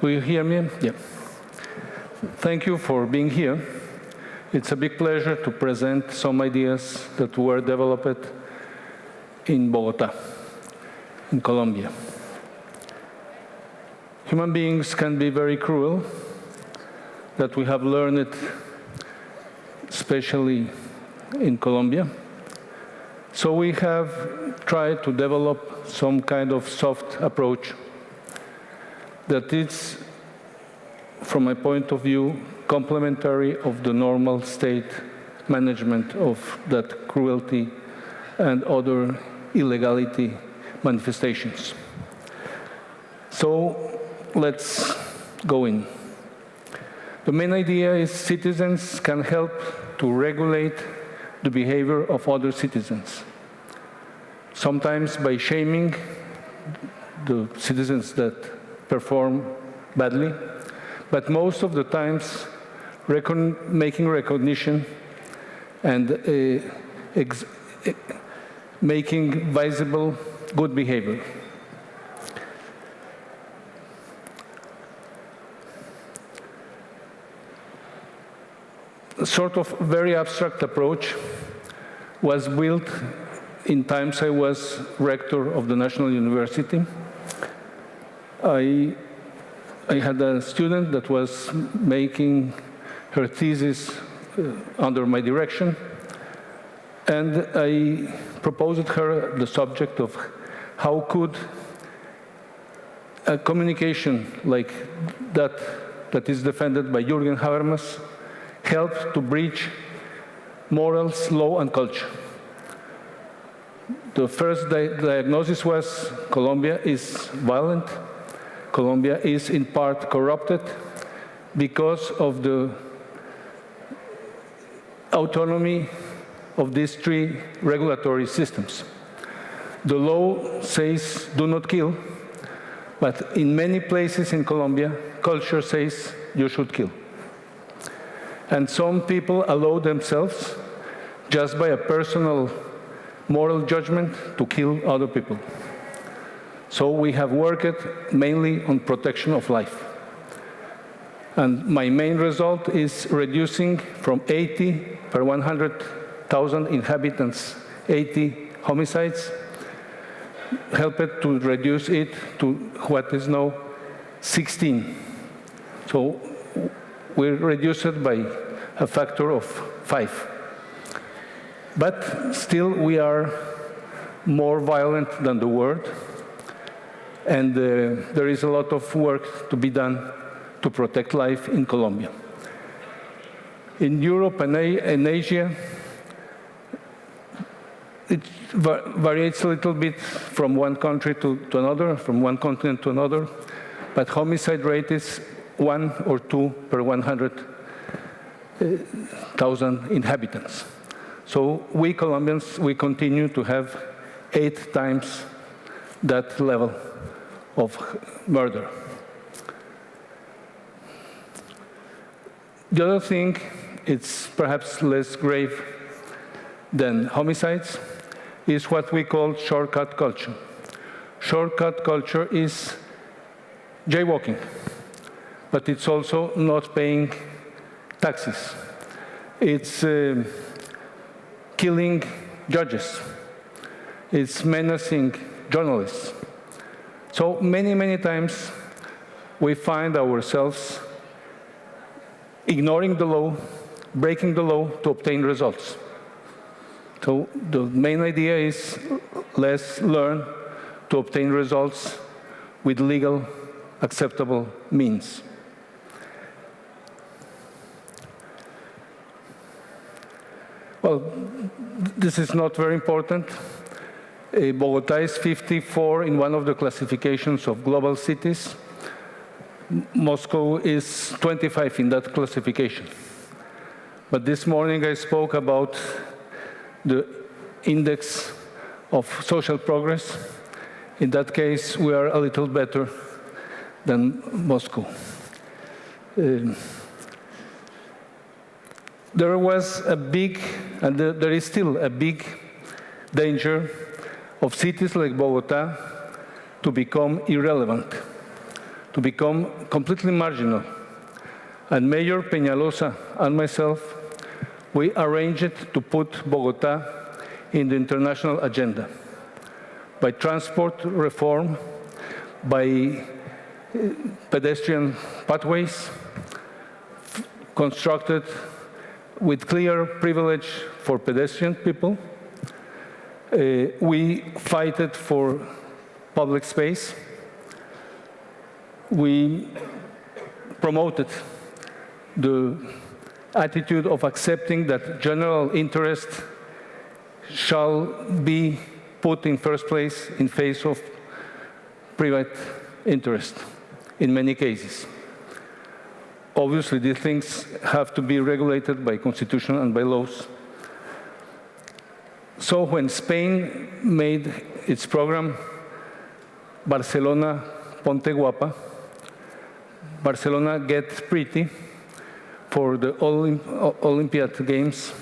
Do you hear me? Yeah. Thank you for being here. It's a big pleasure to present some ideas that were developed in Bogotá, in Colombia. Human beings can be very cruel, that we have learned it, especially in Colombia. So we have tried to develop some kind of soft approach that is, from my point of view, complementary of the normal state management of that cruelty and other illegality manifestations. So let's go in. The main idea is citizens can help to regulate the behavior of other citizens, sometimes by shaming the citizens that perform badly, but most of the times making recognition and making visible good behavior. A sort of very abstract approach was built in times I was rector of the National University. I had a student that was making her thesis under my direction, and I proposed her the subject of how could a communication like that is defended by Jürgen Habermas help to bridge morals, law, and culture. The first diagnosis was Colombia is violent. Colombia is in part corrupted because of the autonomy of these three regulatory systems. The law says do not kill, but in many places in Colombia, culture says you should kill. And some people allow themselves, just by a personal moral judgment, to kill other people. So we have worked mainly on protection of life. And my main result is reducing from 80 per 100,000 inhabitants, 80 homicides, helped to reduce it to what is now 16. So we reduced it by a factor of 5. But still we are more violent than the world, and there is a lot of work to be done to protect life in Colombia. In Europe and Asia, it varies a little bit from one country to another, from one continent to another, but homicide rate is 1 or 2 per 100,000 inhabitants. So we Colombians, we continue to have 8 times that level of murder. The other thing, it's perhaps less grave than homicides, is what we call shortcut culture. Shortcut culture is jaywalking, but it's also not paying taxes. It's killing judges. It's menacing journalists. So many times we find ourselves ignoring the law, breaking the law to obtain results. So the main idea is let's learn to obtain results with legal, acceptable means. Well, this is not very important. Bogotá is 54 in one of the classifications of global cities. Moscow is 25 in that classification. But this morning I spoke about the index of social progress. In that case, we are a little better than Moscow. There was a big, and there is still a big danger of cities like Bogotá to become irrelevant, to become completely marginal. And Mayor Peñalosa and myself, we arranged to put Bogotá in the international agenda by transport reform, by pedestrian pathways constructed with clear privilege for pedestrian people. We fought for public space. We promoted the attitude of accepting that general interest shall be put in first place in face of private interest in many cases. Obviously, these things have to be regulated by constitution and by laws. So when Spain made its program, Barcelona Ponte Guapa, Barcelona Get Pretty, for the Olympiad Games,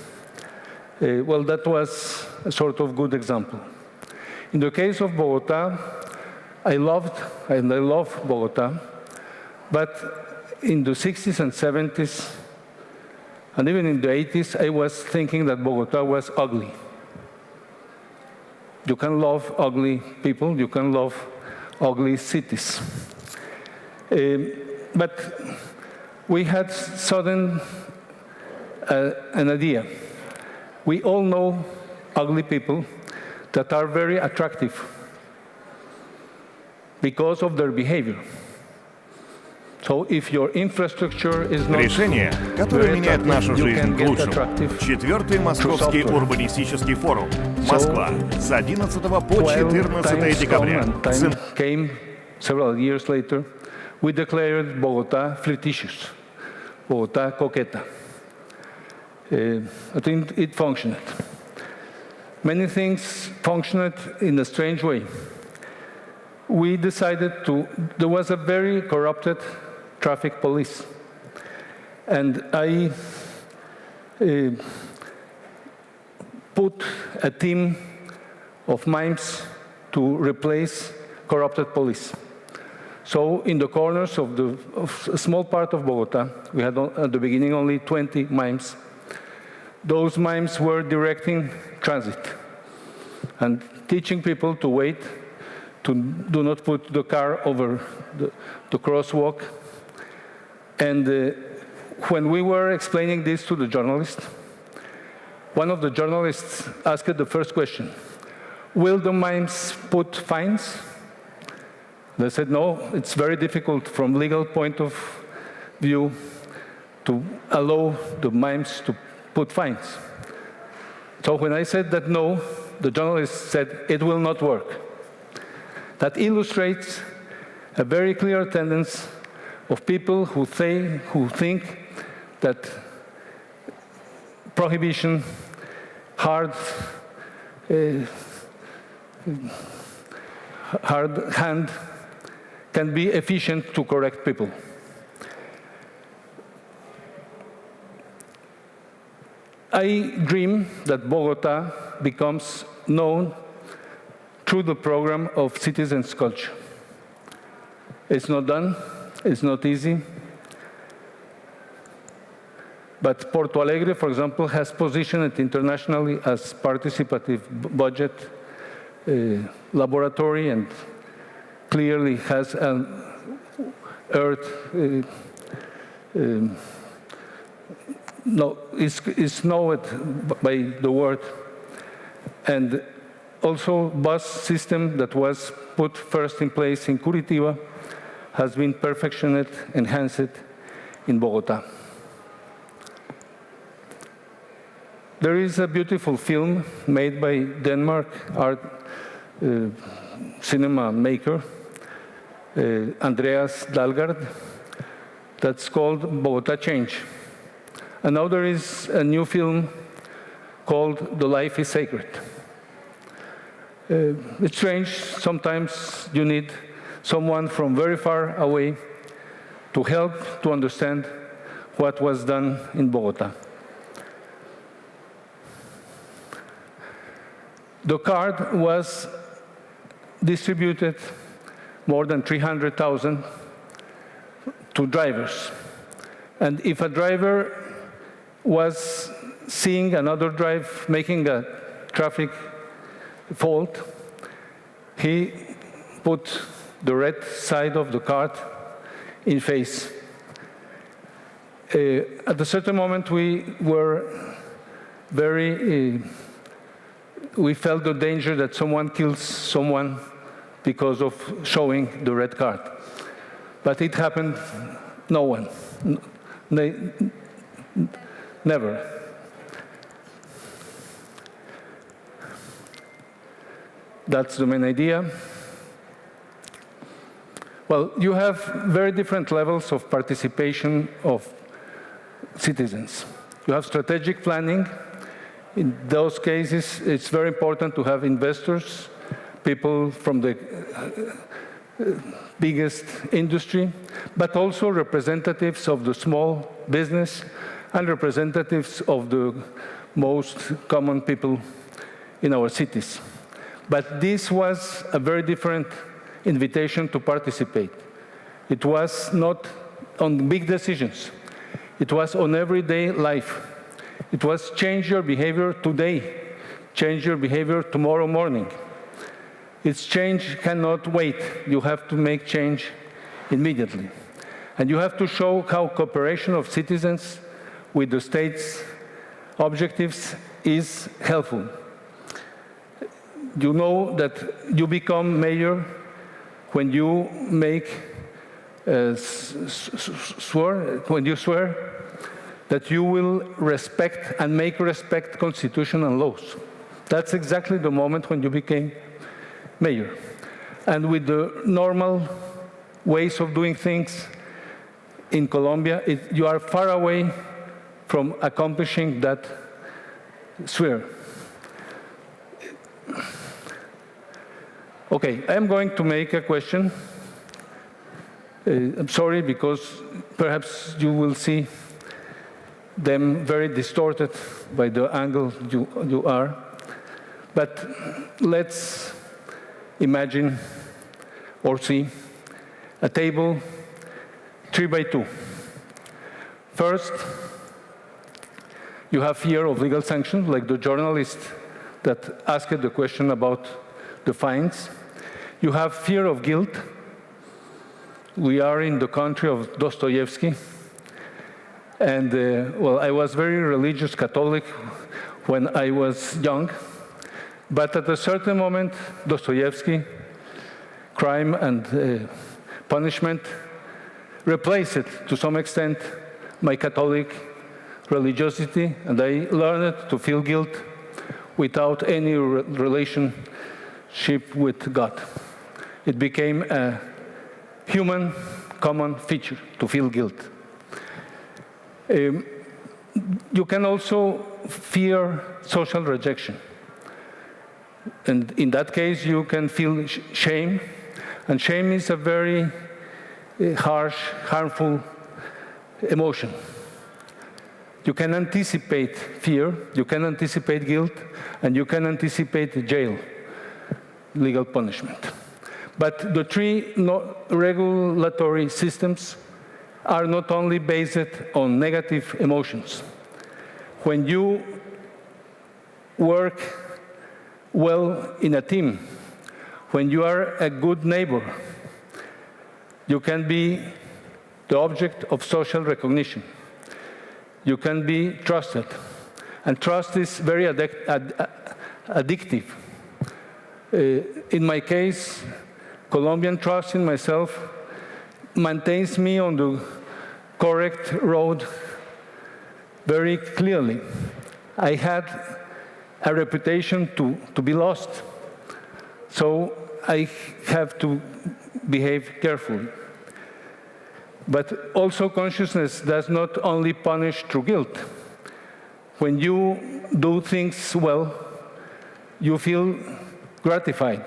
well, that was a sort of good example. In the case of Bogotá, I loved and I love Bogotá, but in the 60s and 70s, and even in the 80s, I was thinking that Bogotá was ugly. You can love ugly people, you can love ugly cities. But we had sudden an idea. We all know ugly people that are very attractive because of their behavior. So if your infrastructure is not Решение, которое меняет нашу жизнь к лучшему. attractive 4-й Московский software. урбанистический форум. Москва. С 11 по 14 декабря. Time came several years later, we declared Bogotá flirtatious, Bogotá coqueta. I think it functioned. Many things functioned in a strange way. We decided there was a very corrupted traffic police. And I put a team of mimes to replace corrupted police. So in the corners of a small part of Bogotá, we had at the beginning only 20 mimes. Those mimes were directing transit and teaching people to wait, to do not put the car over the crosswalk. And when we were explaining this to the journalist, one of the journalists asked the first question: will the mimes put fines? They said, no, it's very difficult from legal point of view to allow the mimes to put fines. So when I said that no, the journalist said, it will not work. That illustrates a very clear tendency of people who think that prohibition, hard hand can be efficient to correct people. I dream that Bogotá becomes known through the program of citizens' culture. It's not done, it's not easy. But Porto Alegre, for example, has positioned it internationally as participative budget laboratory and clearly has an is known by the world. And also bus system that was put first in place in Curitiba has been perfected, enhanced in Bogotá. There is a beautiful film made by Denmark art cinema maker, Andreas Dalgaard, that's called Bogotá Change. And now there is a new film called The Life is Sacred. It's strange, sometimes you need someone from very far away to help to understand what was done in Bogotá. The card was distributed more than 300,000 to drivers. And if a driver was seeing another driver making a traffic fault, he put the red side of the cart in face. At a certain moment, we felt the danger that someone kills someone because of showing the red card. But it happened, no one, never. That's the main idea. Well, you have very different levels of participation of citizens. You have strategic planning. In those cases, it's very important to have investors, people from the biggest industry, but also representatives of the small business and representatives of the most common people in our cities. But this was a very different invitation to participate. It was not on big decisions. It was on everyday life. It was change your behavior today, change your behavior tomorrow morning. Its change cannot wait. You have to make change immediately. And you have to show how cooperation of citizens with the state's objectives is helpful. You know that you become mayor when you swear that you will respect and make respect Constitution and laws. That's exactly the moment when you became mayor. And with the normal ways of doing things in Colombia, you are far away from accomplishing that swear. Okay, I'm going to make a question. I'm sorry, because perhaps you will see them very distorted by the angle you are. But let's imagine or see a table 3 by 2. First, you have fear of legal sanction, like the journalist that asked the question about the fines. You have fear of guilt. We are in the country of Dostoevsky. And, well, I was very religious Catholic when I was young. But at a certain moment, Dostoevsky, crime and punishment, replaced it to some extent my Catholic religiosity, and I learned to feel guilt without any relationship with God. It became a human common feature to feel guilt. You can also fear social rejection. And in that case, you can feel shame. And shame is a very harsh, harmful emotion. You can anticipate fear, you can anticipate guilt, and you can anticipate jail, legal punishment. But the three regulatory systems are not only based on negative emotions. When you work well in a team, when you are a good neighbor, you can be the object of social recognition. You can be trusted. And trust is very addictive. In my case, Colombian trust in myself maintains me on the correct road very clearly. I had a reputation to be lost, so I have to behave carefully. But also consciousness does not only punish through guilt. When you do things well, you feel gratified.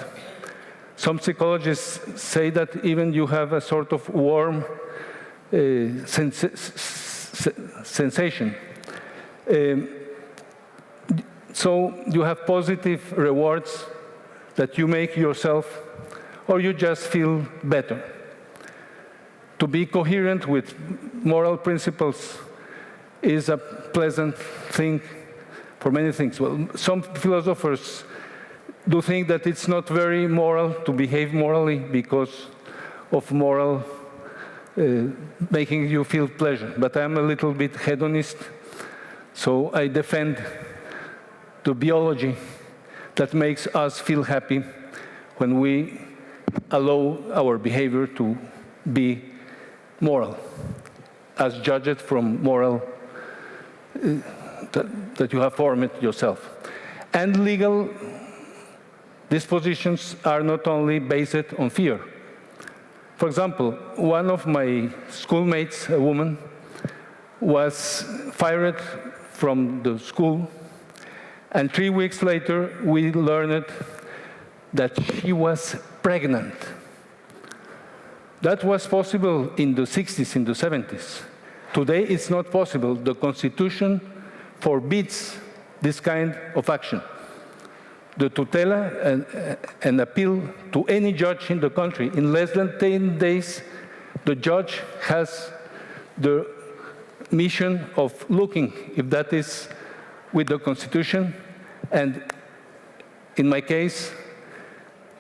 Some psychologists say that even you have a sort of warm sensation. So you have positive rewards that you make yourself, or you just feel better. to be coherent with moral principles is a pleasant thing for many things. Well, some philosophers do think that it's not very moral to behave morally because of moral making you feel pleasure. But I'm a little bit hedonist, so I defend the biology that makes us feel happy when we allow our behavior to be moral, as judged from moral that you have formed yourself. And legal dispositions are not only based on fear. For example, one of my schoolmates, a woman, was fired from the school, and 3 weeks later we learned that she was pregnant. That was possible in the 60s, in the 70s. Today it's not possible. The Constitution forbids this kind of action. The tutela and appeal to any judge in the country, in less than 10 days, the judge has the mission of looking if that is with the Constitution. And in my case,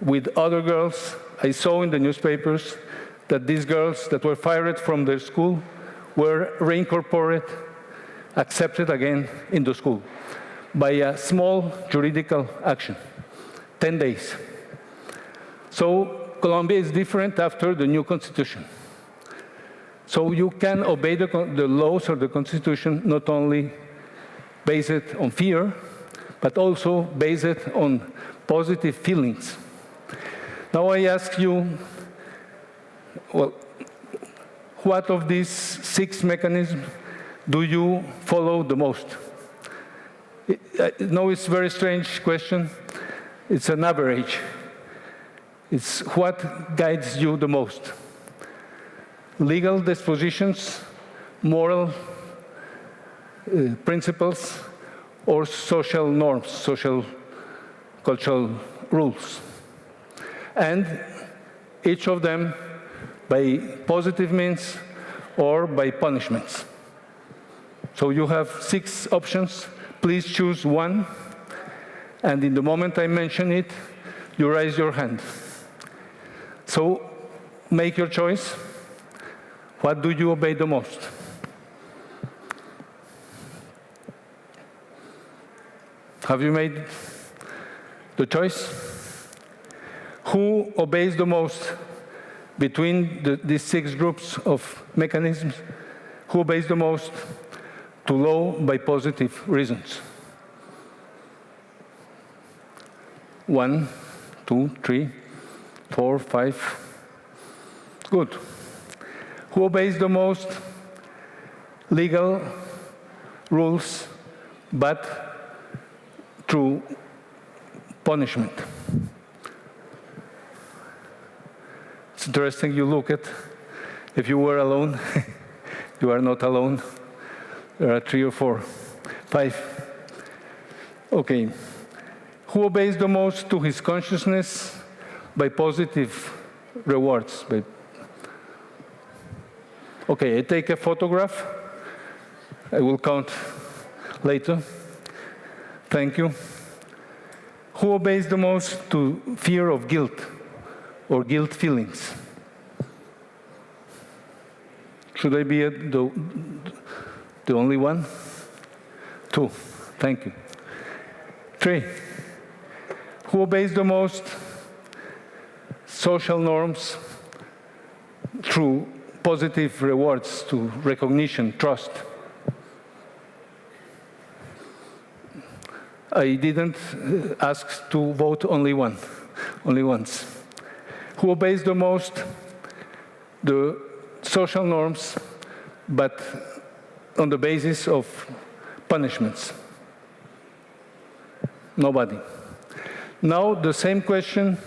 with other girls, I saw in the newspapers that these girls that were fired from their school were reincorporated, accepted again in the school by a small juridical action, 10 days. So Colombia is different after the new constitution. So you can obey the laws of the constitution not only based on fear, but also based on positive feelings. Now I ask you, well, what of these 6 mechanisms do you follow the most? I know it's a very strange question. It's an average. It's what guides you the most. Legal dispositions, moral principles, or social norms, social cultural rules. And each of them by positive means or by punishments. So you have 6 options. Please choose one, and in the moment I mention it, you raise your hand. So make your choice. What do you obey the most? Have you made the choice? Who obeys the most between these 6 groups of mechanisms? Who obeys the most to law by positive reasons? 1, 2, 3, 4, 5. Good. Who obeys the most legal rules, but through punishment? It's interesting you look at, if you were alone, you are not alone. There are 3 or 4, 5. Okay. Who obeys the most to his consciousness by positive rewards? Okay, I take a photograph. I will count later. Thank you. Who obeys the most to fear of guilt or guilt feelings? Should I be the only one? 2. Thank you. 3. Who obeys the most social norms through positive rewards, to recognition, trust? I didn't ask to vote only once. Who obeys the most the social norms, but on the basis of punishments? Nobody. Now the same question,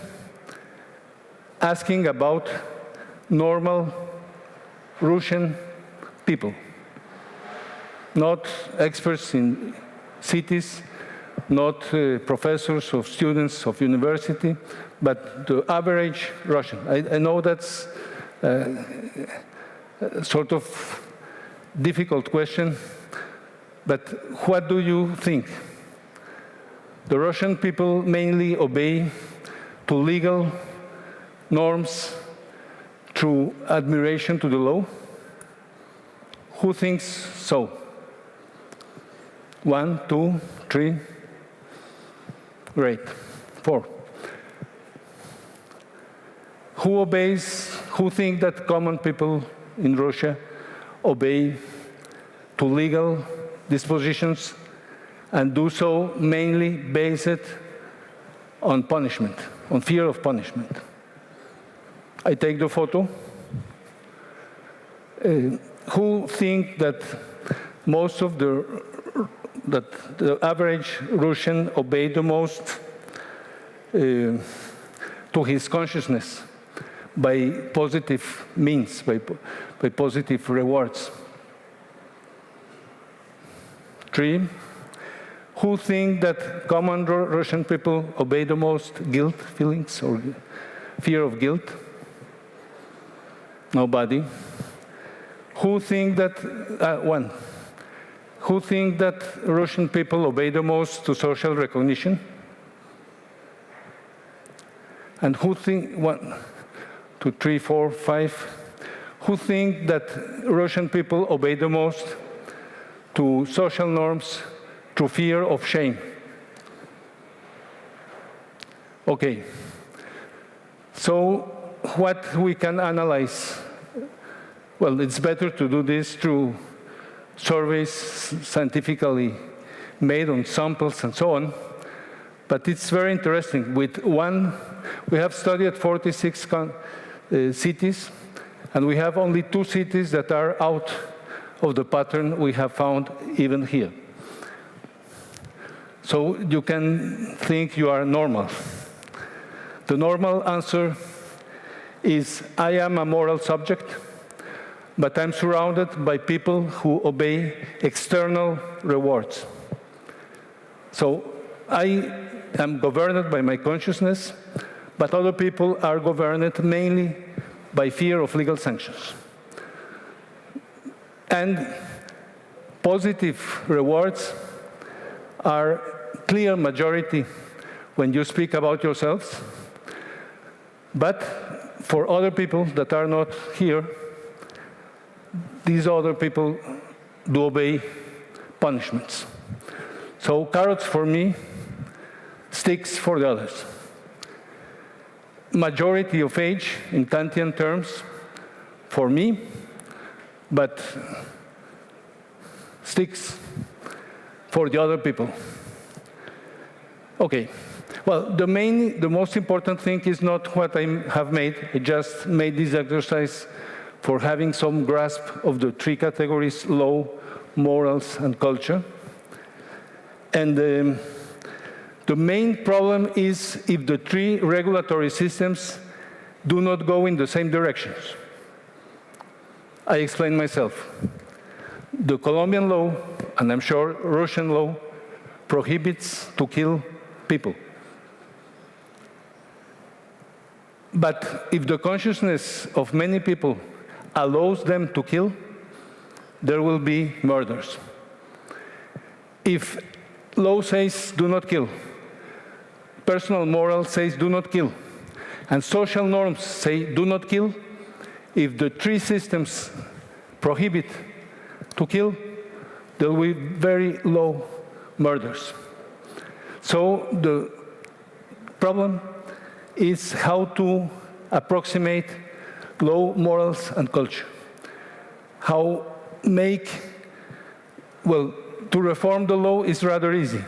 asking about normal Russian people, not experts in cities, not professors or students of university, but the average Russian. I know that's sort of difficult question, but what do you think? The Russian people mainly obey to legal norms through admiration to the law? Who thinks so? 1, 2, 3. Great. 4. Who think that common people in Russia obey to legal dispositions and do so mainly based on punishment, on fear of punishment? I take the photo. Who think that that the average Russian obey the most to his consciousness by positive means, by positive rewards? 3. Who think that common Russian people obey the most guilt feelings or fear of guilt? Nobody. Who think that, 1. Who think that Russian people obey the most to social recognition? And who think, 1, 2, 3, 4, 5, who think that Russian people obey the most to social norms through fear of shame? Okay. So what we can analyze? Well, it's better to do this through surveys scientifically made on samples and so on, but it's very interesting. We have studied 46 cities, and we have only 2 cities that are out of the pattern we have found even here. So you can think you are normal. The normal answer is, I am a moral subject, but I'm surrounded by people who obey external rewards. So I am governed by my consciousness, but other people are governed mainly by fear of legal sanctions. And positive rewards are clear majority when you speak about yourselves, but for other people that are not here, these other people do obey punishments. So carrots for me, sticks for the others. Majority of age in Kantian terms for me, but sticks for the other people. Okay. Well, the most important thing is not what I have made. I just made this exercise for having some grasp of the 3 categories: law, morals, and culture. And the main problem is if the 3 regulatory systems do not go in the same directions. I explain myself. The Colombian law, and I'm sure Russian law, prohibits to kill people. But if the consciousness of many people allows them to kill, there will be murders. If law says do not kill, personal moral says do not kill, and social norms say do not kill, if the 3 systems prohibit to kill, there will be very low murders. So the problem is how to approximate law, morals, and culture. How to reform the law is rather easy.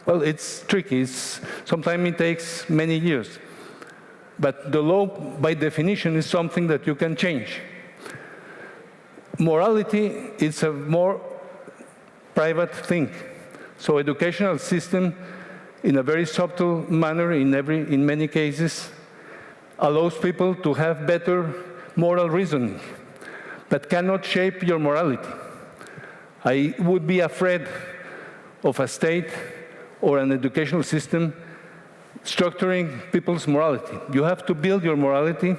Well, it's tricky. Sometimes it takes many years. But the law, by definition, is something that you can change. Morality is a more private thing. So educational system, in a very subtle manner, in many cases, allows people to have better moral reasoning, but cannot shape your morality. I would be afraid of a state or an educational system structuring people's morality. You have to build your morality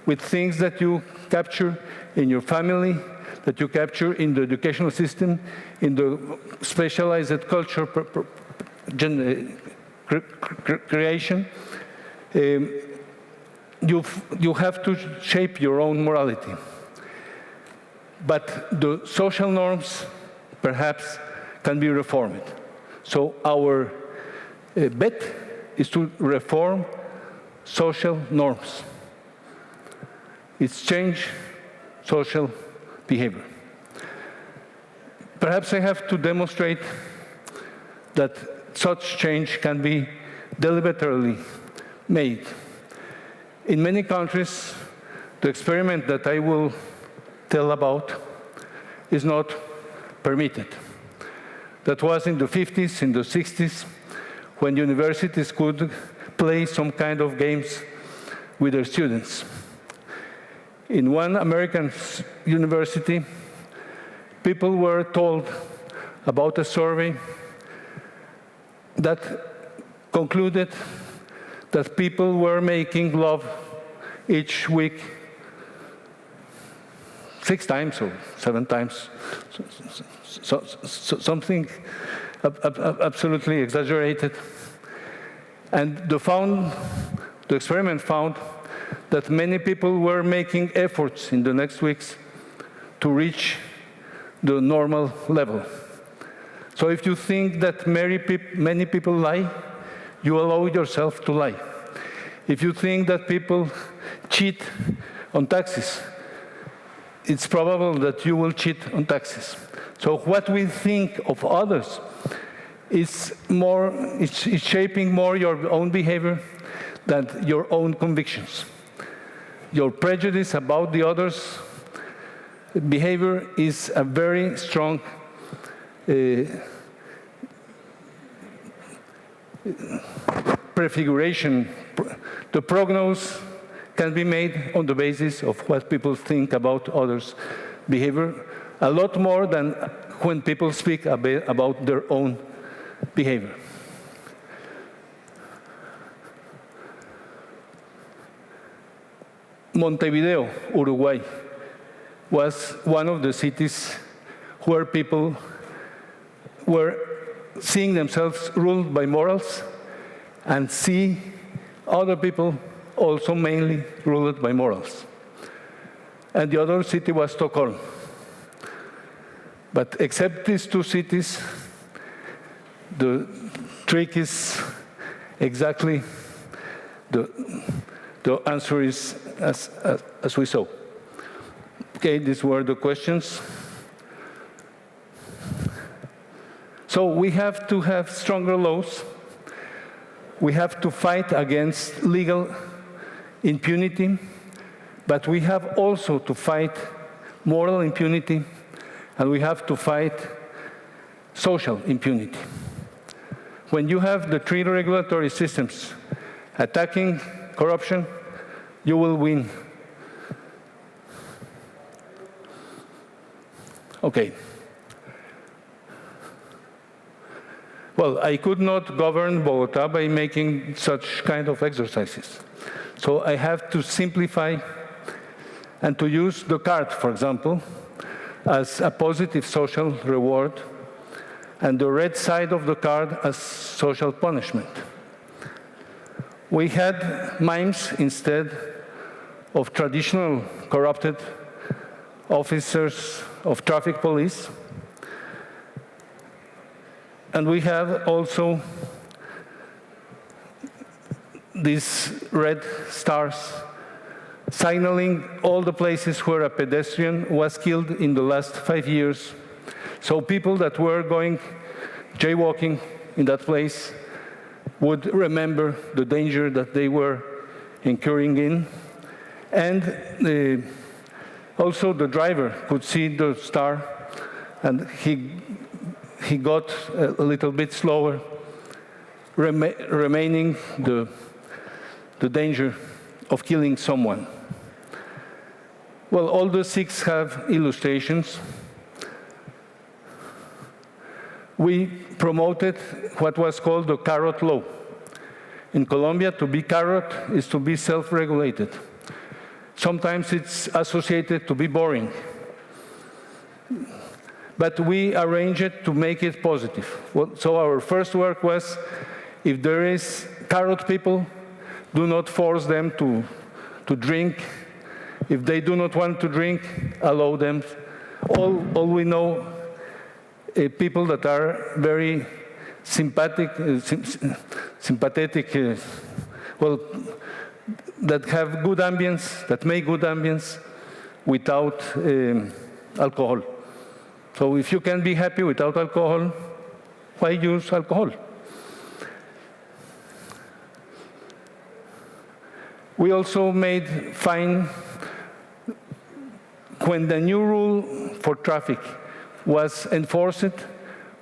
with things that you capture in your family, that you capture in the educational system, in the specialized culture creation. You have to shape your own morality. But the social norms, perhaps, can be reformed. So our bet is to reform social norms. It's change social behavior. Perhaps I have to demonstrate that such change can be deliberately made. In many countries, the experiment that I will tell about is not permitted. That was in the 50s, in the 60s, when universities could play some kind of games with their students. In one American university, people were told about a survey that concluded that people were making love each week 6 times or 7 times, something absolutely exaggerated. And the experiment found that many people were making efforts in the next weeks to reach the normal level. So if you think that many people lie, you allow yourself to lie. If you think that people cheat on taxes, it's probable that you will cheat on taxes. So what we think of others is shaping more your own behavior than your own convictions. Your prejudice about the others' behavior is a very strong prefiguration. The prognosis can be made on the basis of what people think about others' behavior, a lot more than when people speak about their own behavior. Montevideo, Uruguay, was one of the cities where people were seeing themselves ruled by morals and see other people also mainly ruled by morals. And the other city was Stockholm. But except these 2 cities, the trick is exactly the answer is as we saw. Okay, these were the questions. So we have to have stronger laws. We have to fight against legal impunity, but we have also to fight moral impunity, and we have to fight social impunity. When you have the 3 regulatory systems attacking corruption, you will win. Okay. Well, I could not govern Bogota by making such kind of exercises. So I have to simplify and to use the card, for example, as a positive social reward, and the red side of the card as social punishment. We had mimes instead of traditional corrupted officers of traffic police. And we have also these red stars signaling all the places where a pedestrian was killed in the last 5 years. So people that were going jaywalking in that place would remember the danger that they were incurring in. And also the driver could see the star, and he got a little bit slower, remaining the danger of killing someone. Well, all the 6 have illustrations. We promoted what was called the carrot law. In Colombia, to be carrot is to be self-regulated. sometimes it's associated to be boring. But we arrange it to make it positive. So our first work was, if there is carrot people, do not force them to drink. If they do not want to drink, allow them. All we know, people that are very sympathetic, that have good ambience, that make good ambience without alcohol. So if you can be happy without alcohol, why use alcohol? We also made fine when the new rule for traffic was enforced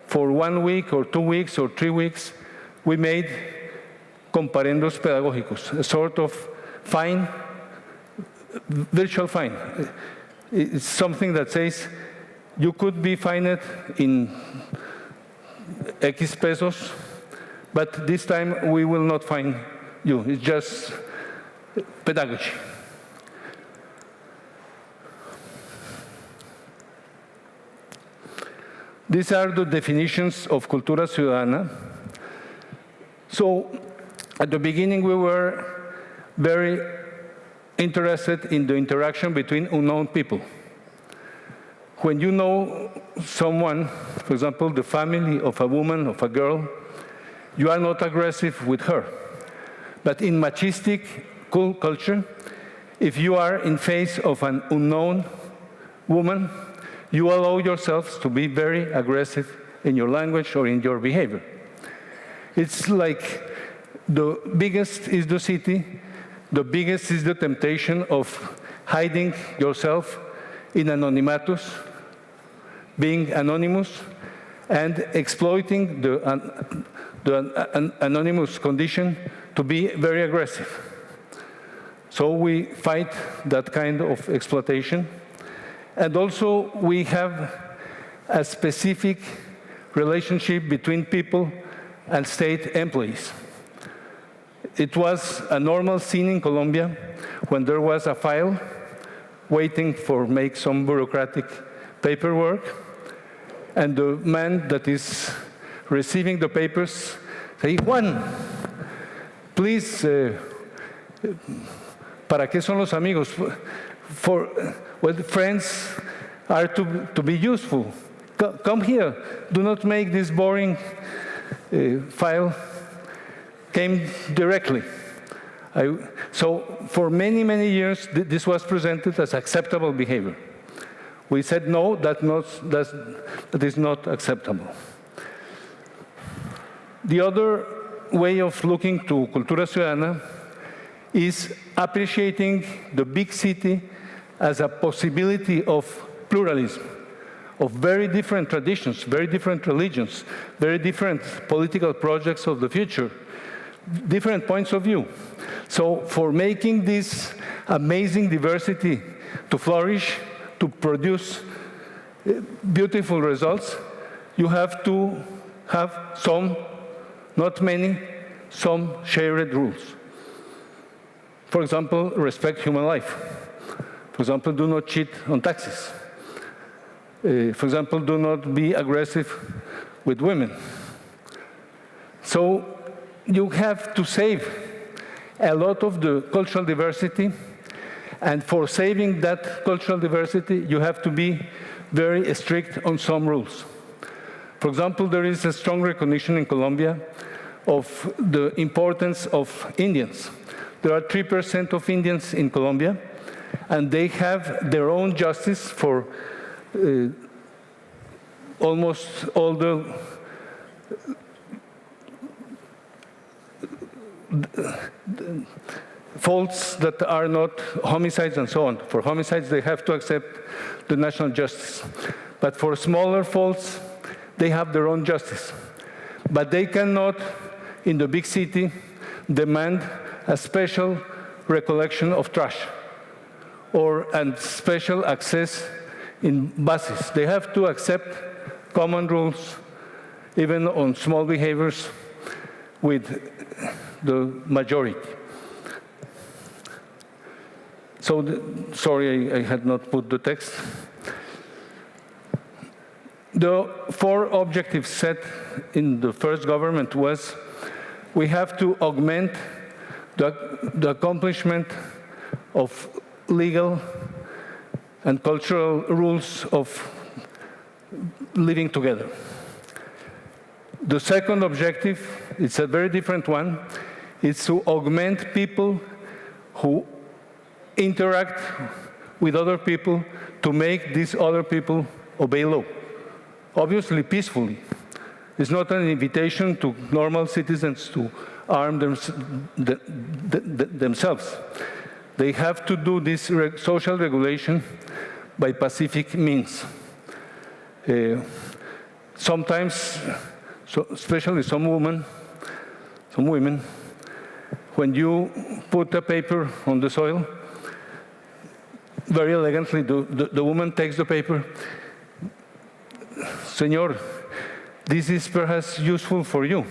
for 1 week or 2 weeks or 3 weeks, we made comparendos pedagógicos, a sort of fine, virtual fine. It's something that says you could be fined in X pesos, but this time we will not fine you. It's just pedagogy. These are the definitions of cultura ciudadana. So at the beginning, we were very interested in the interaction between unknown people. When you know someone, for example, the family of a woman, of a girl, you are not aggressive with her. But in machistic culture, if you are in face of an unknown woman, you allow yourselves to be very aggressive in your language or in your behavior. It's like the biggest is the city, the biggest is the temptation of hiding yourself in anonymatus, being anonymous, and exploiting the anonymous condition to be very aggressive. So we fight that kind of exploitation. And also, we have a specific relationship between people and state employees. It was a normal scene in Colombia when there was a file waiting for make some bureaucratic paperwork, and the man that is receiving the papers say, Juan, please, ¿para qué son los amigos? Well, friends are to be useful. Come here. Do not make this boring file. Came directly. So for many, many years, this was presented as acceptable behavior. We said, no, that is not acceptable. The other way of looking to cultura ciudadana is appreciating the big city as a possibility of pluralism, of very different traditions, very different religions, very different political projects of the future, different points of view. So for making this amazing diversity to flourish, to produce beautiful results, you have to have some, not many, some shared rules. For example, respect human life. For example, do not cheat on taxes. For example, do not be aggressive with women. So you have to save a lot of the cultural diversity, and for saving that cultural diversity, you have to be very strict on some rules. For example, there is a strong recognition in Colombia of the importance of Indians. There are 3% of Indians in Colombia, and they have their own justice for almost all the faults that are not homicides and so on. For homicides, they have to accept the national justice. But for smaller faults, they have their own justice. But they cannot, in the big city, demand a special recollection of trash or a special access in buses. They have to accept common rules, even on small behaviors, with the majority. So, sorry, I had not put the text. The 4 objectives set in the first government was we have to augment the accomplishment of legal and cultural rules of living together. The second objective, it's a very different one, is to augment people who interact with other people to make these other people obey law. Obviously, peacefully. It's not an invitation to normal citizens to arm themselves. They have to do this social regulation by pacific means. Sometimes, especially some women, when you put a paper on the soil, very elegantly, the woman takes the paper. Senor, this is perhaps useful for you.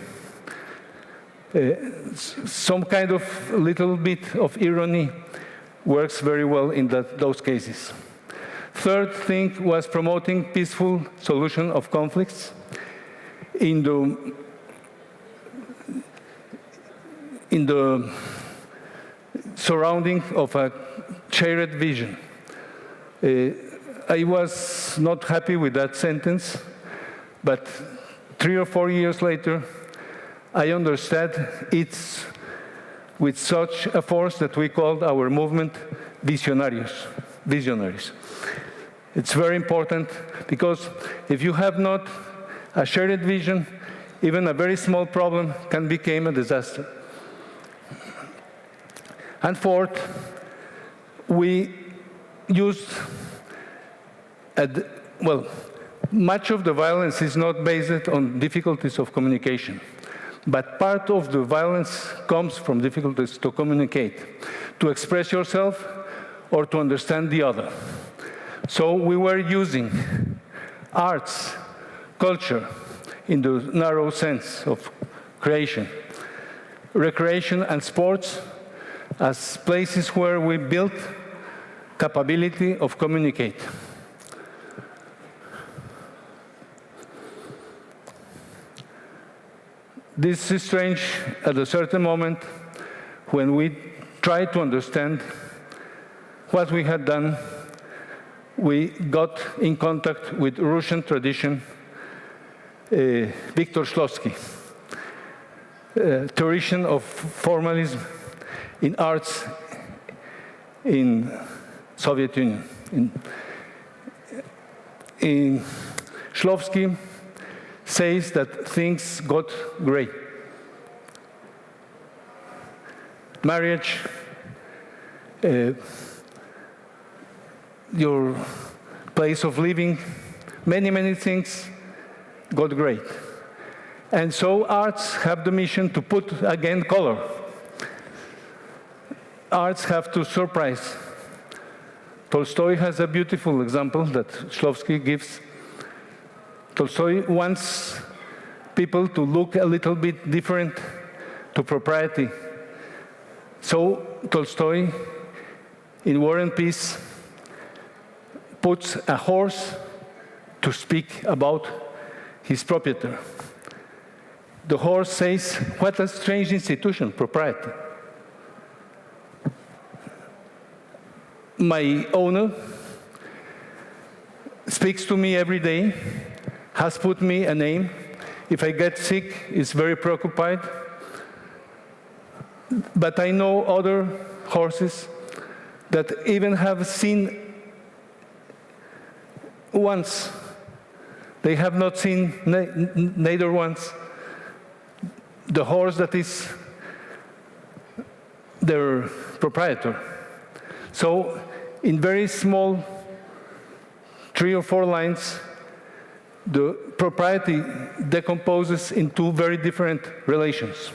Some kind of little bit of irony works very well in those cases. Third thing was promoting peaceful solution of conflicts in the surrounding of a shared vision. I was not happy with that sentence, but 3 or 4 years later, I understood it's with such a force that we called our movement visionaries. It's very important because if you have not a shared vision, even a very small problem can become a disaster. And fourth, we used, much of the violence is not based on difficulties of communication, but part of the violence comes from difficulties to communicate, to express yourself, or to understand the other. So we were using arts, culture, in the narrow sense of creation, recreation and sports as places where we built capability of communicate. This is strange at a certain moment when we try to understand what we had done. We got in contact with Russian tradition, Viktor Shklovsky, tradition of formalism in arts in Soviet Union. In Shklovsky says that things got great. Marriage, your place of living, many things got great. And so arts have the mission to put again color. Arts have to surprise. Tolstoy has a beautiful example that Shklovsky gives. Tolstoy wants people to look a little bit different to propriety. So Tolstoy, in War and Peace, puts a horse to speak about his proprietor. The horse says, what a strange institution, propriety. My owner speaks to me every day, has put me a name. If I get sick, is very preoccupied. But I know other horses that even have seen once. They have not seen neither once the horse that is their proprietor. So in very small 3 or 4 lines, the propriety decomposes into very different relations.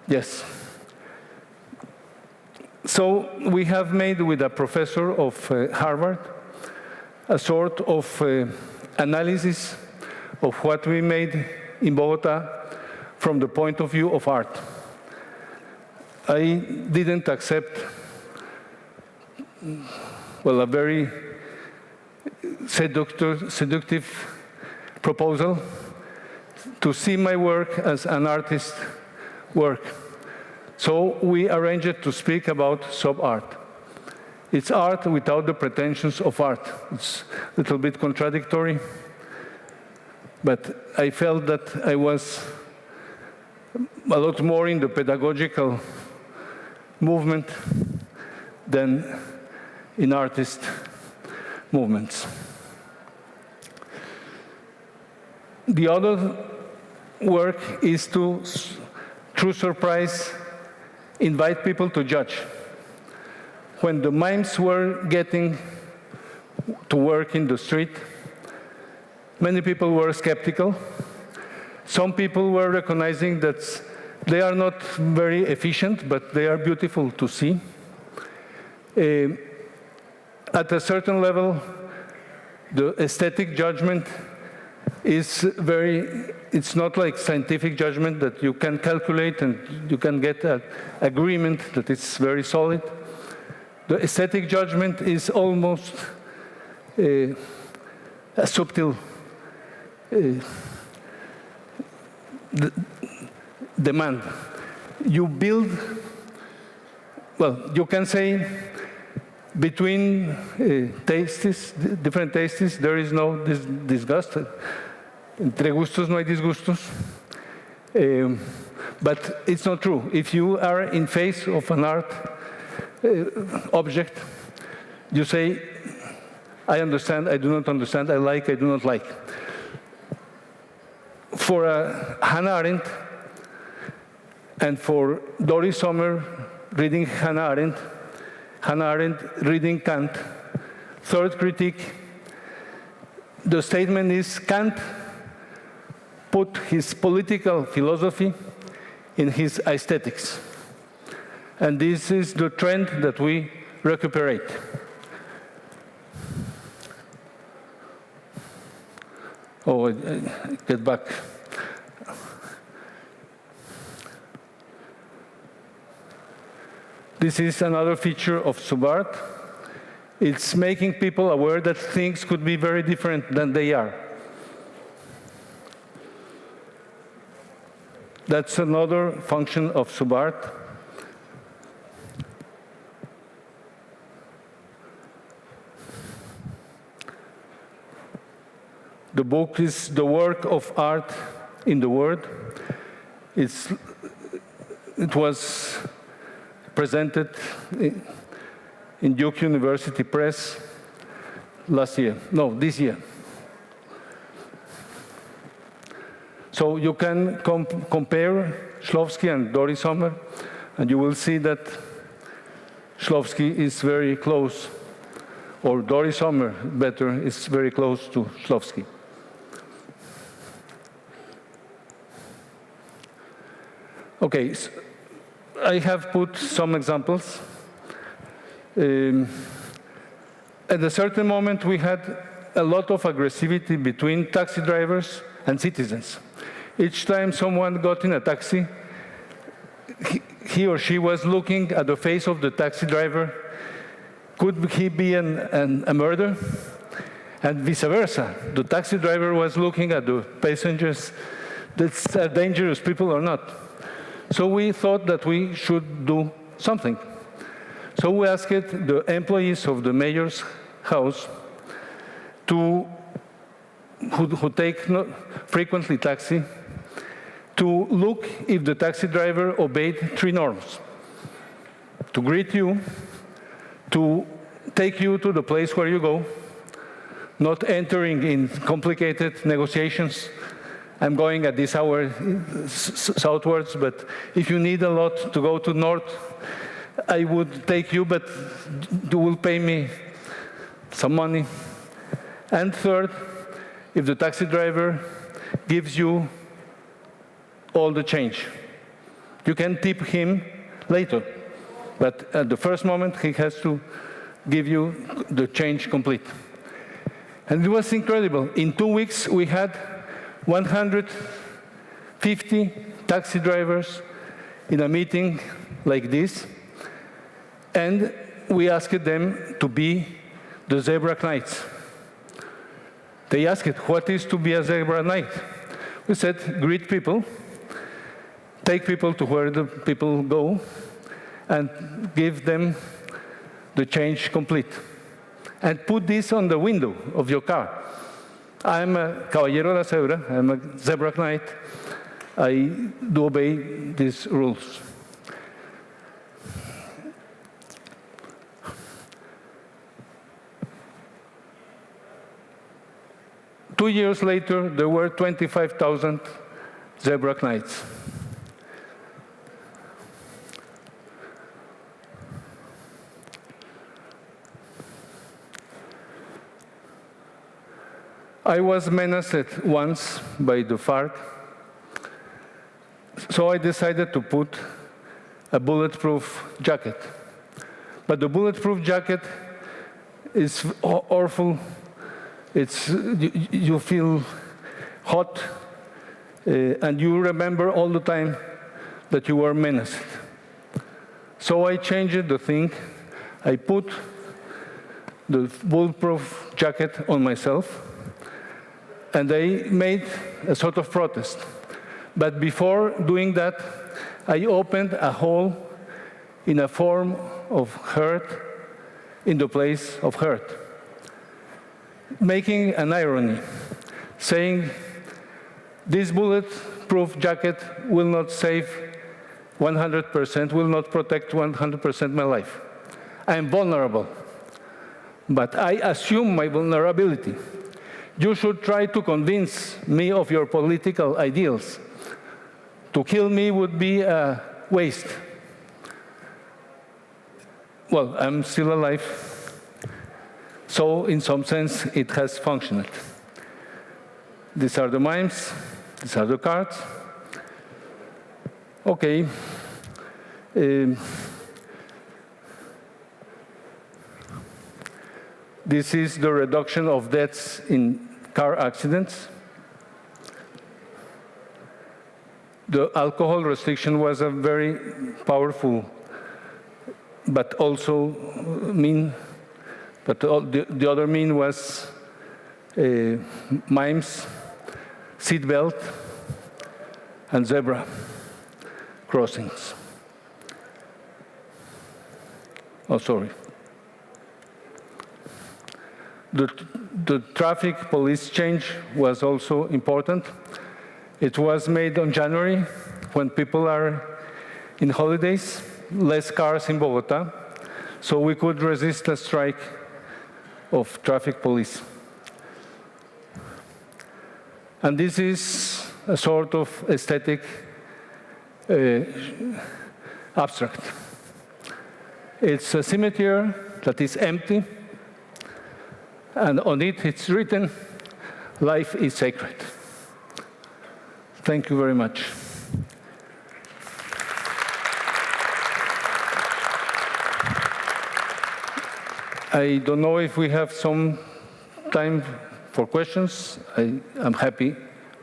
Yes. So we have made with a professor of Harvard a sort of analysis of what we made in Bogota from the point of view of art. I didn't accept, well, a very seductive proposal to see my work as an artist's work. So we arranged to speak about sub-art. It's art without the pretensions of art. It's a little bit contradictory, but I felt that I was a lot more in the pedagogical movement than in artist movements. The other work is to, through surprise, invite people to judge. When the mimes were getting to work in the street, many people were skeptical. Some people were recognizing that they are not very efficient, but they are beautiful to see. At a certain level, the aesthetic judgment is it's not like scientific judgment that you can calculate and you can get an agreement that it's very solid. The aesthetic judgment is almost a subtle demand. You build, well, you can say between different tastes, there is no disgust. Entre gustos no hay disgustos. But it's not true. If you are in face of an art object, you say, I understand, I do not understand, I like, I do not like. For Hannah Arendt and for Doris Sommer reading Hannah Arendt reading Kant, third critique, the statement is Kant put his political philosophy in his aesthetics. And this is the trend that we recuperate. Oh, I get back. This is another feature of sub-art. It's making people aware that things could be very different than they are. That's another function of sub-art. The book is the work of art in the world. It was presented in Duke University Press this year. So you can compare Shklovsky and Doris Sommer, and you will see that Shklovsky is very close, or Doris Sommer, better, is very close to Shklovsky. Okay, so I have put some examples. At a certain moment, we had a lot of aggressivity between taxi drivers and citizens. Each time someone got in a taxi, he or she was looking at the face of the taxi driver. Could he be a murderer? And vice versa. The taxi driver was looking at the passengers. That's dangerous people or not. So we thought that we should do something. So we asked the employees of the mayor's house who take frequently taxi, to look if the taxi driver obeyed 3 norms: to greet you, to take you to the place where you go, not entering in complicated negotiations. I'm going at this hour southwards, but if you need a lot to go to north, I would take you, but you will pay me some money. And third, if the taxi driver gives you all the change, you can tip him later, but at the first moment, he has to give you the change complete. And it was incredible. In 2 weeks, we had 150 taxi drivers in a meeting like this, and we asked them to be the zebra knights. They asked, what is to be a zebra knight? We said, greet people, take people to where the people go, and give them the change complete. And put this on the window of your car. I'm a caballero de la zebra, I'm a zebra knight. I do obey these rules. Two years later, there were 25,000 zebra knights. I was menaced once by the FARC, so I decided to put a bulletproof jacket. But the bulletproof jacket is awful. You feel hot, and you remember all the time that you were menaced. So I changed the thing. I put the bulletproof jacket on myself, and I made a sort of protest. But before doing that, I opened a hole in a form of hurt in the place of hurt, making an irony, saying, this bulletproof jacket will not save 100%, will not protect 100% my life. I am vulnerable, but I assume my vulnerability. You should try to convince me of your political ideals. To kill me would be a waste. Well, I'm still alive, so in some sense it has functioned. These are the mimes, these are the cards. Okay. This is the reduction of deaths in car accidents. The alcohol restriction was a very powerful, but also mean. But the other mean was mimes, seatbelt, and zebra crossings. Oh, sorry. The traffic police change was also important. It was made on January, when people are in holidays, less cars in Bogota, so we could resist a strike of traffic police. And this is a sort of aesthetic abstract. It's a cemetery that is empty, and on it it's written, life is sacred. Thank you very much. I don't know if we have some time for questions. I'm happy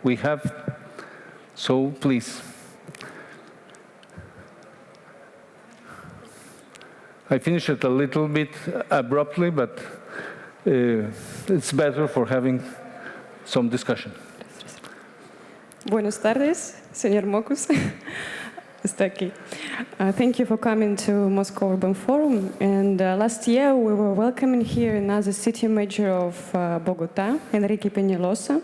we have, so please. I finished it a little bit abruptly, but it's better for having some discussion. Buenas tardes, señor Mockus. Está aquí. Thank you for coming to Moscow Urban Forum. And last year we were welcoming here another city mayor of Bogota, Enrique Peñalosa.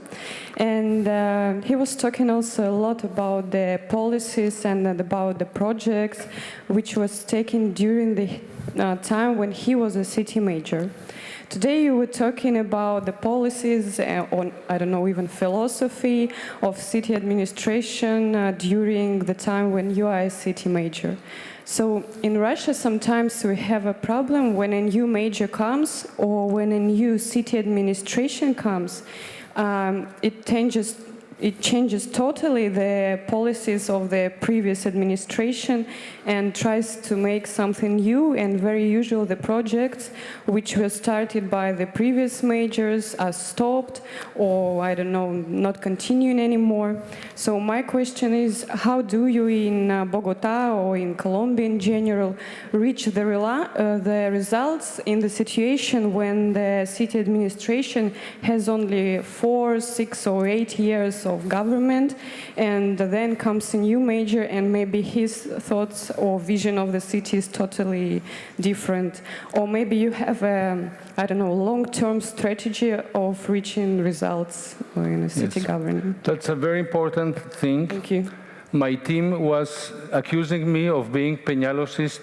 And he was talking also a lot about the policies and about the projects which was taken during the time when he was a city mayor. Today you were talking about the policies on, I don't know, even philosophy of city administration during the time when you are a city mayor. So in Russia, sometimes we have a problem when a new mayor comes or when a new city administration comes. It changes it changes totally the policies of the previous administration and tries to make something new, and very usual the projects which were started by the previous majors are stopped or, I don't know, not continuing anymore. So my question is, how do you in Bogota or in Colombia in general reach the results in the situation when the city administration has only 4, 6 or 8 years of government, and then comes a new mayor and maybe his thoughts or vision of the city is totally different, or maybe you have a, I don't know, long-term strategy of reaching results in a city government? That's a very important thing. Thank you. My team was accusing me of being Peñalosist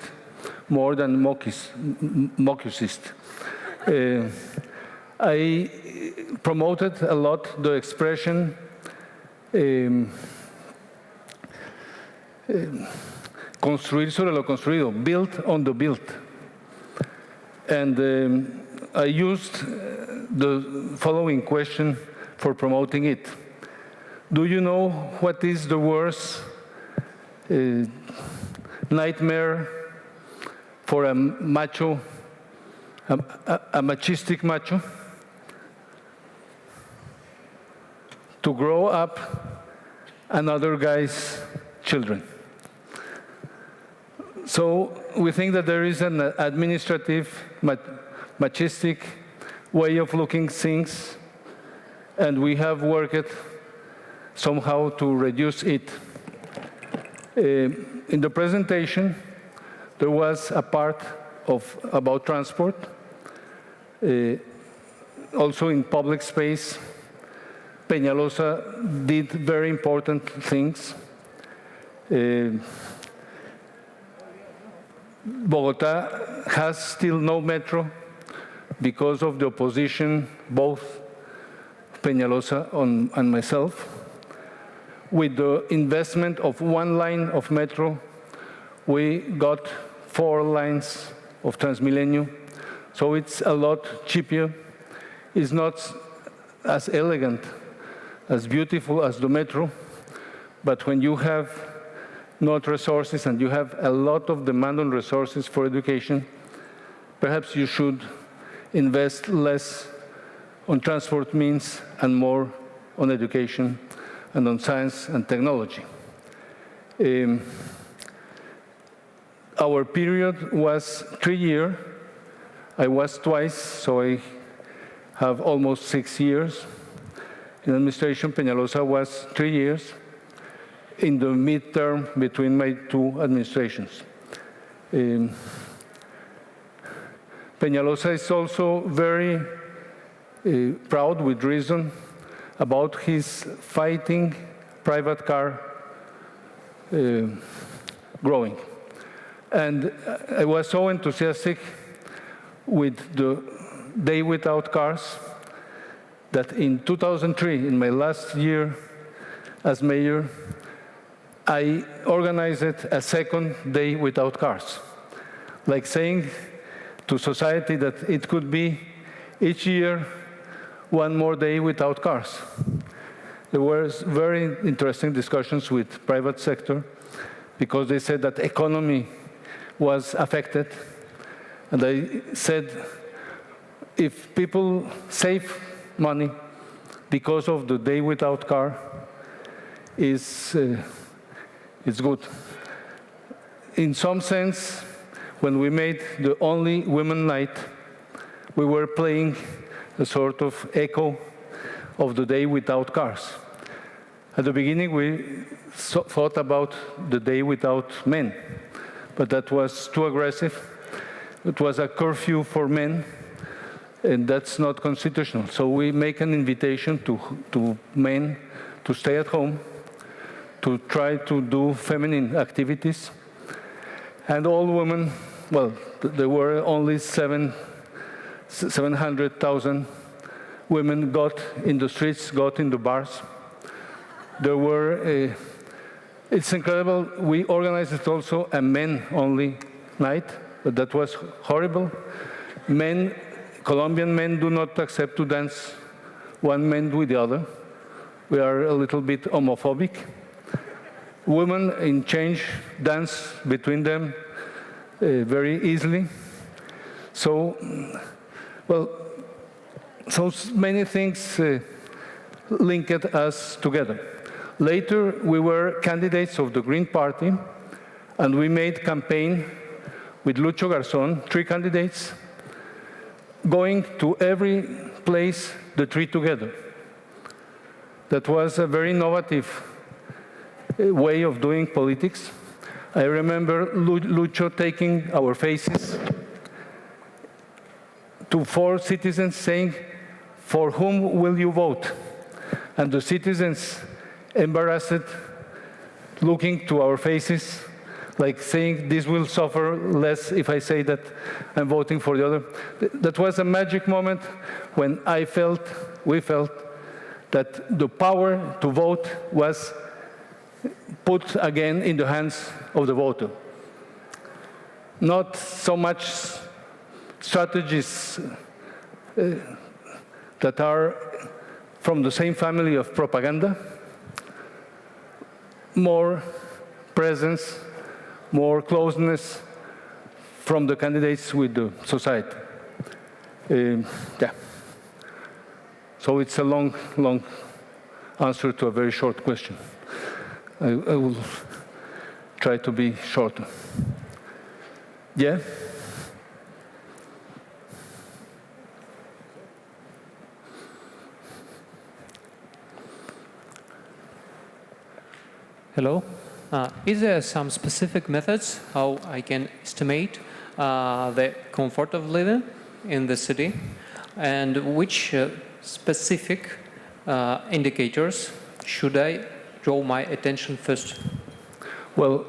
more than Mocusist. I promoted a lot the expression construir sobre lo construido, build on the built. And I used the following question for promoting it. Do you know what is the worst nightmare for a macho, a machistic macho? To grow up another guy's children. So we think that there is an administrative, machistic way of looking things, and we have worked somehow to reduce it. In the presentation, there was a part about transport, also in public space. Peñalosa did very important things. Bogota has still no metro because of the opposition, both Peñalosa and myself. With the investment of 1 line of metro, we got 4 lines of Transmilenio, so it's a lot cheaper. It's not as elegant, as beautiful as the metro, but when you have not resources and you have a lot of demand on resources for education, perhaps you should invest less on transport means and more on education and on science and technology. Our period was 3 years. I was twice, so I have almost 6 years. In administration, Peñalosa was 3 years in the midterm between my 2 administrations. Peñalosa is also very proud, with reason, about his fighting private car growing. And I was so enthusiastic with the Day Without Cars that in 2003, in my last year as mayor, I organized a second Day Without Cars, like saying to society that it could be each year 1 more day without cars. There were very interesting discussions with private sector because they said that economy was affected. And I said, if people save money because of the day without car, it's good. In some sense, when we made the only women night, we were playing a sort of echo of the day without cars. At the beginning, we thought about the day without men, but that was too aggressive. It was a curfew for men, and that's not constitutional. So we make an invitation to men to stay at home, to try to do feminine activities. And all women, well, there were only 700,000 women got in the streets, got in the bars. There were, it's incredible, we organized also a men-only night, but that was horrible. Men, Colombian men do not accept to dance one man with the other. we are a little bit homophobic. Women in change dance between them very easily. So, well, so many things linked us together. Later, we were candidates of the Green Party, and we made campaign with Lucho Garzón, 3 candidates, going to every place, the 3 together. That was a very innovative way of doing politics. I remember Lucho taking our faces to 4 citizens saying, "For whom will you vote?" And the citizens, embarrassed, looking to our faces, like saying, "This will suffer less if I say that I'm voting for the other." That was a magic moment when we felt that the power to vote was put again in the hands of the voter. Not so much strategies that are from the same family of propaganda, more presence, more closeness from the candidates with the society. Yeah. So it's a long, long answer to a very short question. I will try to be shorter. Yeah? Hello. Is there some specific methods how I can estimate the comfort of living in the city, and which specific indicators should I draw my attention first? Well,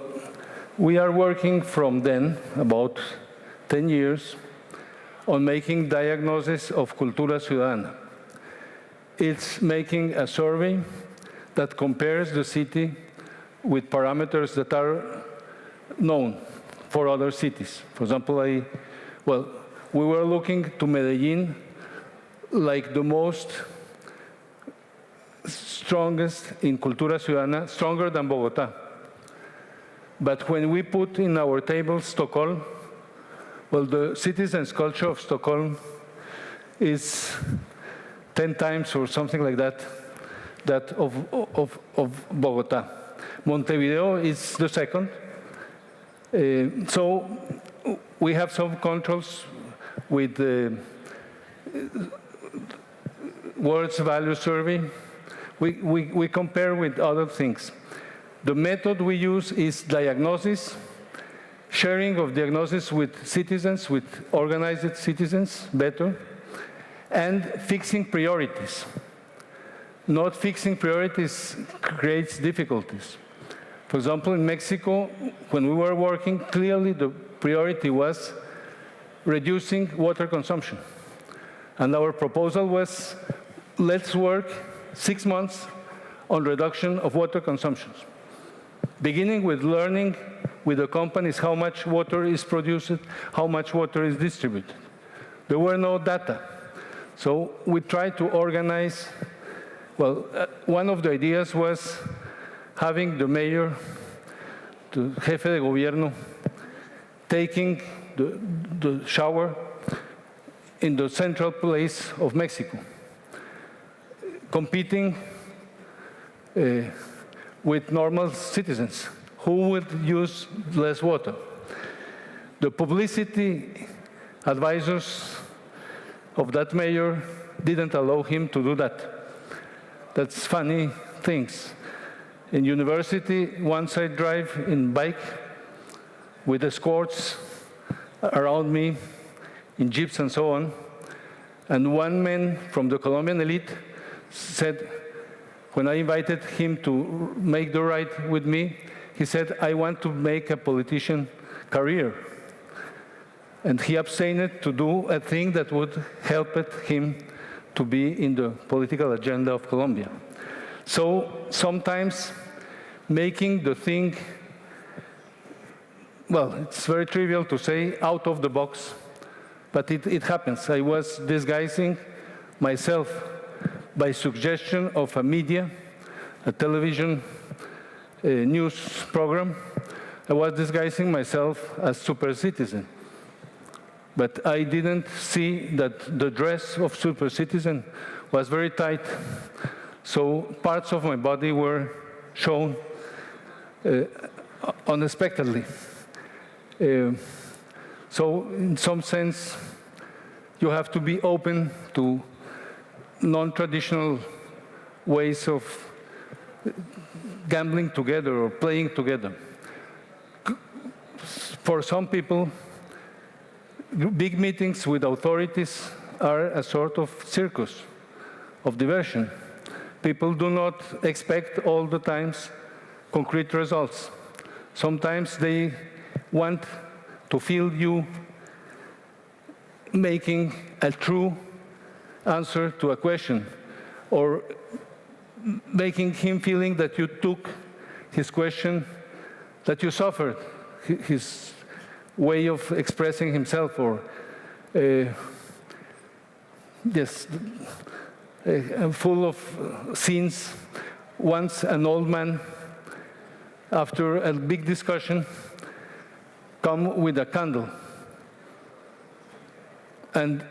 we are working from then, about 10 years, on making diagnosis of Cultura Ciudadana. It's making a survey that compares the city with parameters that are known for other cities. For example, we were looking to Medellin like the most strongest in Cultura Ciudadana, stronger than Bogotá. But when we put in our table Stockholm, well, the citizens' culture of Stockholm is 10 times or something like that, that of Bogotá. Montevideo is the second. So we have some controls with the Words Value Survey. We compare with other things. The method we use is diagnosis, sharing of diagnosis with citizens, with organized citizens better, and fixing priorities. Not fixing priorities creates difficulties. For example, in Mexico, when we were working, clearly the priority was reducing water consumption. And our proposal was, let's work 6 months on reduction of water consumption, beginning with learning with the companies how much water is produced, how much water is distributed. There were no data. So we tried to organize, well, one of the ideas was having the mayor, the jefe de gobierno, taking the shower in the central place of Mexico, competing with normal citizens who would use less water. The publicity advisors of that mayor didn't allow him to do that. That's funny things. In university, once I drive in bike with escorts around me, in jeeps and so on, and one man from the Colombian elite said, when I invited him to make the ride with me, he said, I want to make a politician career. And he abstained to do a thing that would help him to be in the political agenda of Colombia. So sometimes making the thing, well, it's very trivial to say out of the box, but it happens. I was disguising myself by suggestion of a media a television news program, I was disguising myself as super citizen. But I didn't see that the dress of super citizen was very tight, so parts of my body were shown unexpectedly. So in some sense, you have to be open to non-traditional ways of gambling together or playing together. For some people, big meetings with authorities are a sort of circus, of diversion. People do not expect all the times concrete results. Sometimes they want to feel you making a true answer to a question, or making him feeling that you took his question, that you suffered his way of expressing himself, or yes, full of scenes. Once an old man, after a big discussion, come with a candle. And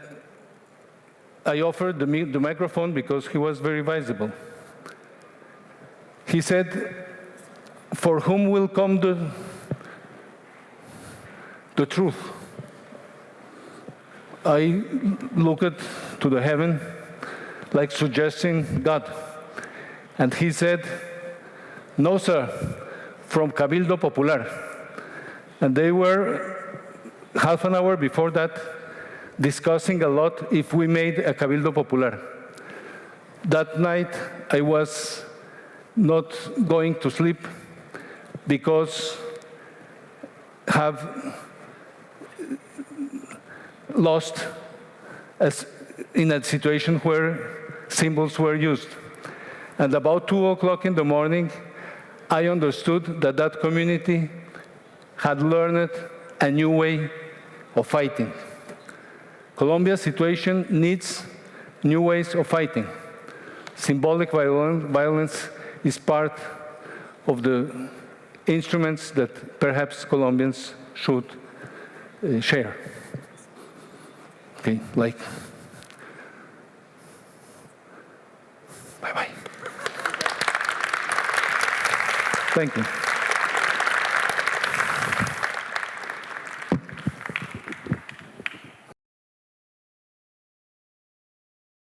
I offered the microphone because he was very visible. He said, "For whom will come the truth?" I looked to the heaven, like suggesting God. And he said, "No, sir, from Cabildo Popular." And they were, half an hour before that, discussing a lot if we made a Cabildo Popular. That night, I was not going to sleep because have lost in a situation where symbols were used. And about 2 o'clock in the morning, I understood that that community had learned a new way of fighting. Colombia's situation needs new ways of fighting. Symbolic violence is part of the instruments that perhaps Colombians should share. Okay, like, bye-bye. Thank you.